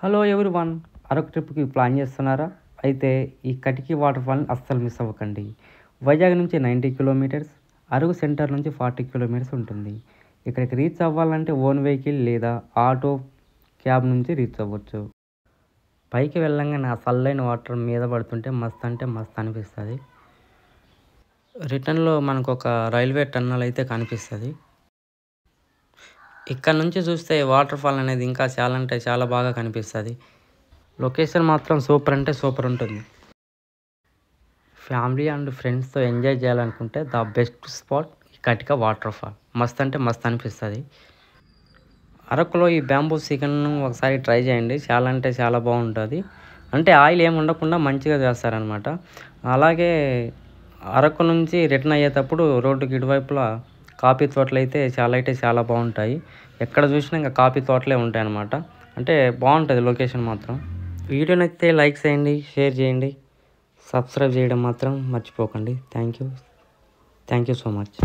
Hello everyone, Araku ట్రిప్కి plan చేస్తున్నారా? అయితే ఈ కటికి వాటర్ ఫాల్ని అస్సలు మిస్ అవ్వకండి. వైజాగ్ నుంచి 90 కిలోమీటర్స్, అరకు సెంటర్ నుంచి 40 కిలోమీటర్స్ ఉంటుంది. ఇక్కడికి రీచ్ అవ్వాలంటే ఓన్ వెహికల్ లేదా ఆటో, క్యాబ్ నుంచి రీచ్ అవ్వచ్చు. పైకి వెళ్ళంగానే ఆ చల్లైన వాటర్ మీద పడుతుంటే మస్త్ అంటే మస్త్ అనిపిస్తుంది. రిటర్న్లో మనకు ఒక రైల్వే టన్నల్ అయితే కనిపిస్తుంది. ఇక్కడ నుంచి చూస్తే వాటర్ ఫాల్ అనేది ఇంకా చాలా అంటే చాలా బాగా కనిపిస్తుంది. లొకేషన్ మాత్రం సూపర్ అంటే సూపర్ ఉంటుంది. ఫ్యామిలీ అండ్ ఫ్రెండ్స్తో ఎంజాయ్ చేయాలనుకుంటే ద బెస్ట్ స్పాట్ ఈ కటిక వాటర్ ఫాల్. మస్త్ అంటే మస్త్ అనిపిస్తుంది. అరకులో ఈ బ్యాంబూ చికెన్ను ఒకసారి ట్రై చేయండి. చాలా అంటే చాలా బాగుంటుంది. అంటే ఆయిల్ ఏమి ఉండకుండా మంచిగా చేస్తారనమాట. అలాగే అరకు నుంచి రిటర్న్ అయ్యేటప్పుడు రోడ్డుకి ఇటువైపులా కాఫీ తోటలు అయితే చాలా బాగుంటాయి. ఎక్కడ చూసినా ఇంకా కాఫీ తోటలే ఉంటాయి అన్నమాట. అంటే బాగుంటుంది లొకేషన్ మాత్రం. వీడియో నచ్చితే లైక్ చేయండి, షేర్ చేయండి, సబ్స్క్రైబ్ చేయడం మాత్రం మర్చిపోకండి. Thank you so much.